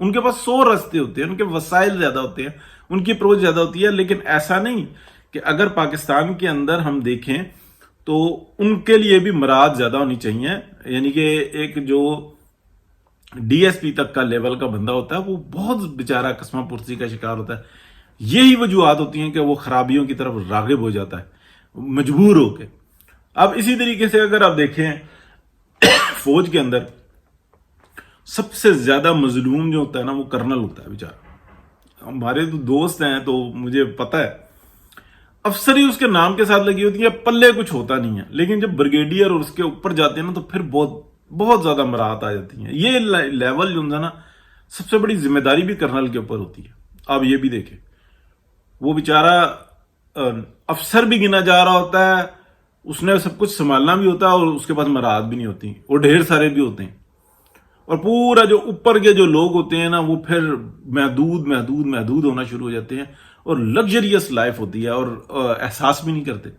ان کے پاس 100 راستے ہوتے ہیں, ان کے وسائل زیادہ ہوتے ہیں, ان کی اپروچ زیادہ ہوتی ہے. لیکن ایسا نہیں کہ اگر پاکستان کے اندر ہم دیکھیں تو ان کے لیے بھی مراد زیادہ ہونی چاہیے. یعنی کہ ایک جو ڈی ایس پی تک کا لیول کا بندہ ہوتا ہے وہ بہت بیچارہ قسمہ پرسی کا شکار ہوتا ہے. یہی وجوہات ہوتی ہیں کہ وہ خرابیوں کی طرف راغب ہو جاتا ہے مجبور ہو کے. اب اسی طریقے سے اگر آپ دیکھیں فوج کے اندر سب سے زیادہ مظلوم جو ہوتا ہے نا وہ کرنل ہوتا ہے بیچارہ. ہمارے تو دوست ہیں تو مجھے پتہ ہے, افسری اس کے نام کے ساتھ لگی ہوتی ہے, پلے کچھ ہوتا نہیں ہے. لیکن جب بریگیڈیئر اور اس کے اوپر جاتے ہیں نا تو پھر بہت زیادہ مراحت آ جاتی ہیں. یہ لیول جو ہے نا سب سے بڑی ذمہ داری بھی کرنل کے اوپر ہوتی ہے. آپ یہ بھی دیکھیں وہ بیچارہ افسر بھی گنا جا رہا ہوتا ہے, اس نے سب کچھ سنبھالنا بھی ہوتا ہے اور اس کے پاس مراحت بھی نہیں ہوتی, اور ڈھیر سارے بھی ہوتے ہیں. اور پورا جو اوپر کے جو لوگ ہوتے ہیں نا وہ پھر محدود ہونا شروع ہو جاتے ہیں, اور لگژریس لائف ہوتی ہے اور احساس بھی نہیں کرتے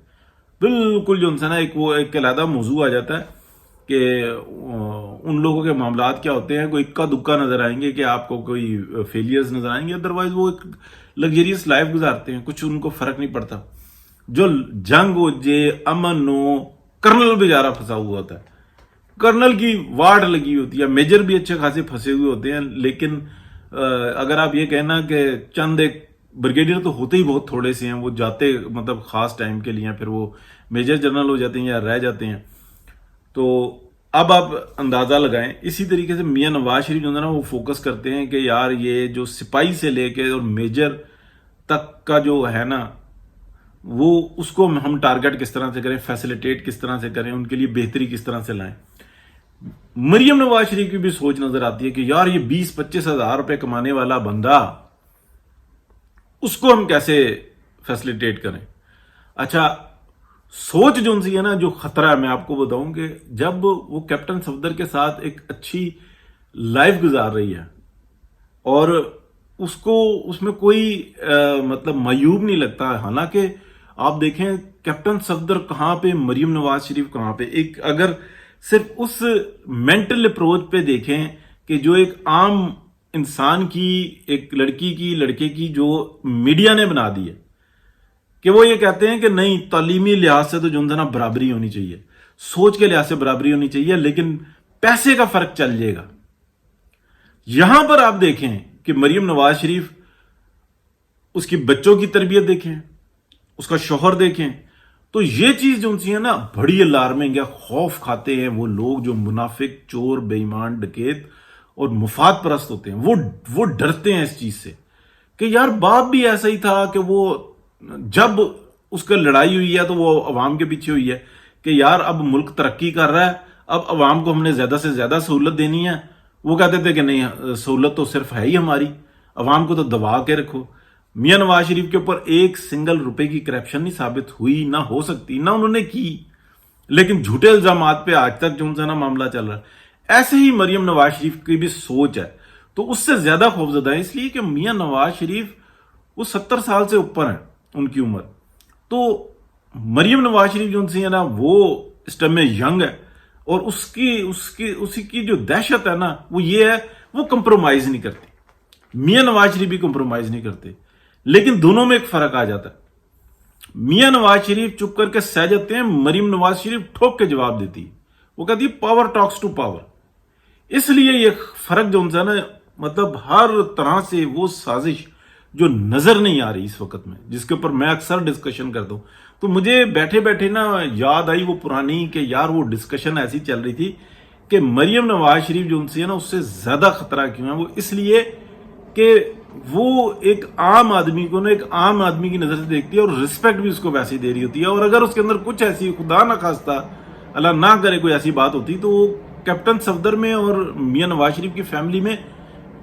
بالکل. جو انسان ایک علیحدہ موضوع آ جاتا ہے کہ ان لوگوں کے معاملات کیا ہوتے ہیں. کوئی اکا دکا نظر آئیں گے کہ آپ کو کوئی فیلیئرز نظر آئیں گے, ادروائز وہ ایک لگژریس لائف گزارتے ہیں, کچھ ان کو فرق نہیں پڑتا. جو جنگ ہو جے امن ہو, کرنل بیچارہ پھنسا ہوا ہوتا ہے, کرنل کی واٹ لگی ہوتی ہے. میجر بھی اچھے خاصے پھنسے ہوئے ہوتے ہیں. لیکن اگر آپ یہ کہنا کہ چند ایک بریگیڈیئر تو ہوتے ہی بہت تھوڑے سے ہیں, وہ جاتے مطلب خاص ٹائم کے لیے, پھر وہ میجر جنرل ہو جاتے ہیں یا رہ جاتے ہیں. تو اب آپ اندازہ لگائیں. اسی طریقے سے میاں نواز شریف جو ہے نا وہ فوکس کرتے ہیں کہ یار یہ جو سپاہی سے لے کے اور میجر تک کا جو ہے نا وہ اس کو ہم ٹارگٹ کس طرح سے کریں, فیسیلیٹیٹ کس طرح سے کریں, ان کے لیے بہتری کس طرح سے لائیں. مریم نواز شریف کی بھی سوچ نظر آتی ہے کہ یار یہ 20-25 ہزار روپے کمانے والا بندہ, اس کو ہم کیسے فیسیلیٹیٹ کریں. اچھا سوچ جو سی ہے نا جو خطرہ ہے, میں آپ کو بتاؤں کہ جب وہ کیپٹن صفدر کے ساتھ ایک اچھی لائف گزار رہی ہے اور اس کو اس میں کوئی مطلب معیوب نہیں لگتا. حالانکہ آپ دیکھیں کیپٹن صفدر کہاں پہ, مریم نواز شریف کہاں پہ. ایک اگر صرف اس مینٹل اپروچ پہ دیکھیں کہ جو ایک عام انسان کی, ایک لڑکے کی جو میڈیا نے بنا دی ہے کہ وہ یہ کہتے ہیں کہ نہیں تعلیمی لحاظ سے تو جو ہے نا برابری ہونی چاہیے, سوچ کے لحاظ سے برابری ہونی چاہیے, لیکن پیسے کا فرق چل جائے گا. یہاں پر آپ دیکھیں کہ مریم نواز شریف اس کی بچوں کی تربیت دیکھیں, اس کا شوہر دیکھیں, تو یہ چیز جو ہے نا بڑی الارمنگ ہے. خوف کھاتے ہیں وہ لوگ جو منافق, چور, بے ایمان, ڈکیت اور مفاد پرست ہوتے ہیں. وہ ڈرتے ہیں اس چیز سے کہ یار باپ بھی ایسا ہی تھا کہ وہ جب اس کا لڑائی ہوئی ہے تو وہ عوام کے پیچھے ہوئی ہے کہ یار اب ملک ترقی کر رہا ہے, اب عوام کو ہم نے زیادہ سے زیادہ سہولت دینی ہے. وہ کہتے تھے کہ نہیں سہولت تو صرف ہے ہی ہماری, عوام کو تو دبا کے رکھو. میاں نواز شریف کے اوپر ایک سنگل روپے کی کرپشن نہیں ثابت ہوئی, نہ ہو سکتی, نہ انہوں نے کی, لیکن جھوٹے الزامات پہ آج تک جو ہے نا معاملہ چل رہا ہے. ایسے ہی مریم نواز شریف کی بھی سوچ ہے, تو اس سے زیادہ خوفزدہ ہے اس لیے کہ میاں نواز شریف وہ 70 سال سے اوپر ہیں ان کی عمر. تو مریم نواز شریف جو ہے نا وہ اس ٹائم میں ینگ ہے, اور اسی کی جو دہشت ہے نا وہ یہ ہے وہ کمپرومائز نہیں کرتی. میاں نواز شریف بھی کمپرومائز نہیں کرتے, لیکن دونوں میں ایک فرق آ جاتا ہے. میاں نواز شریف چپ کر کے سہ جاتے ہیں, مریم نواز شریف ٹھوک کے جواب دیتی ہے. وہ کہتی ہے پاور ٹاکس ٹو پاور. اس لیے یہ فرق جو ہے نا مطلب ہر طرح سے وہ سازش جو نظر نہیں آ رہی اس وقت میں, جس کے اوپر میں اکثر ڈسکشن کرتا ہوں, تو مجھے بیٹھے بیٹھے نا یاد آئی وہ پرانی کہ یار وہ ڈسکشن ایسی چل رہی تھی کہ مریم نواز شریف جو ان سے ہے نا اس سے زیادہ خطرہ کیوں ہے. وہ اس لیے کہ وہ ایک عام آدمی کو نا ایک عام آدمی کی نظر سے دیکھتی ہے اور رسپیکٹ بھی اس کو ویسی دے رہی ہوتی ہے. اور اگر اس کے اندر کچھ ایسی خدا نہ خواستہ اللہ نہ کرے کوئی ایسی بات ہوتی تو وہ کیپٹن صفدر میں اور میاں نواز شریف کی فیملی میں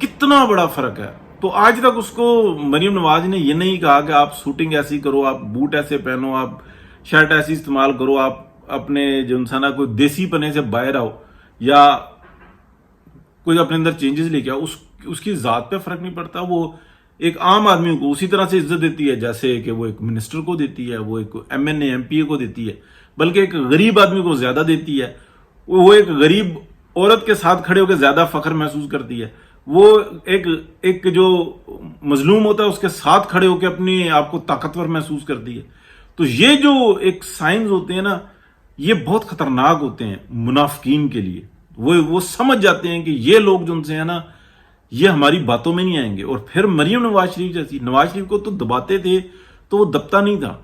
کتنا بڑا فرق ہے. تو آج تک اس کو مریم نواز نے یہ نہیں کہا کہ آپ سوٹنگ ایسی کرو, آپ بوٹ ایسے پہنو, آپ شرٹ ایسی استعمال کرو, آپ اپنے جو انسانہ کوئی دیسی پنے سے باہر آؤ یا کوئی اپنے اندر چینجز لے کے آؤ. اس کی ذات پہ فرق نہیں پڑتا. وہ ایک عام آدمی کو اسی طرح سے عزت دیتی ہے جیسے کہ وہ ایک منسٹر کو دیتی ہے, وہ ایک M N A M P A کو دیتی ہے, بلکہ ایک غریب آدمی کو زیادہ دیتی ہے. وہ ایک غریب عورت کے ساتھ کھڑے ہو کے زیادہ فخر محسوس کرتی ہے. وہ ایک جو مظلوم ہوتا ہے اس کے ساتھ کھڑے ہو کے اپنے آپ کو طاقتور محسوس کرتی ہے. تو یہ جو ایک سائنز ہوتے ہیں نا، یہ بہت خطرناک ہوتے ہیں منافقین کے لیے. وہ سمجھ جاتے ہیں کہ یہ لوگ جو ان سے ہیں نا، یہ ہماری باتوں میں نہیں آئیں گے. اور پھر مریم نواز شریف جیسی، نواز شریف کو تو دباتے تھے تو وہ دبتا نہیں تھا،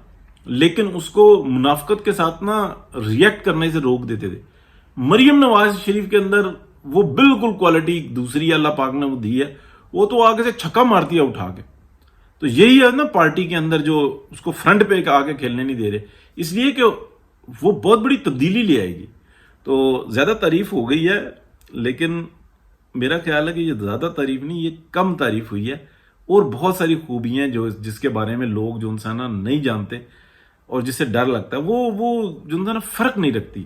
لیکن اس کو منافقت کے ساتھ نا ریئیکٹ کرنے سے روک دیتے تھے. مریم نواز شریف کے اندر وہ بالکل کوالٹی دوسری اللہ پاک نے وہ دی ہے. وہ تو آگے سے چھکا مارتی ہے اٹھا کے. تو یہی ہے نا پارٹی کے اندر جو اس کو فرنٹ پہ آ کے کھیلنے نہیں دے رہے، اس لیے کہ وہ بہت بڑی تبدیلی لے آئے گی. تو زیادہ تعریف ہو گئی ہے، لیکن میرا خیال ہے کہ یہ زیادہ تعریف نہیں، یہ کم تعریف ہوئی ہے. اور بہت ساری خوبیاں جس کے بارے میں لوگ جو انسان نہیں جانتے اور جس سے ڈر لگتا ہے، وہ جو انسان فرق نہیں رکھتی.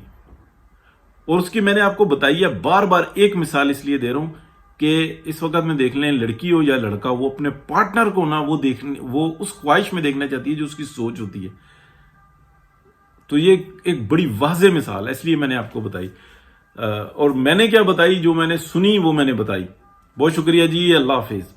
اور اس کی میں نے آپ کو بتائی ہے، بار بار ایک مثال اس لیے دے رہا ہوں کہ اس وقت میں دیکھ لیں لڑکی ہو یا لڑکا، وہ اپنے پارٹنر کو نا وہ اس خواہش میں دیکھنا چاہتی ہے جو اس کی سوچ ہوتی ہے. تو یہ ایک بڑی واضح مثال ہے، اس لیے میں نے آپ کو بتائی. اور میں نے کیا بتائی، جو میں نے سنی وہ میں نے بتائی. بہت شکریہ جی، اللہ حافظ.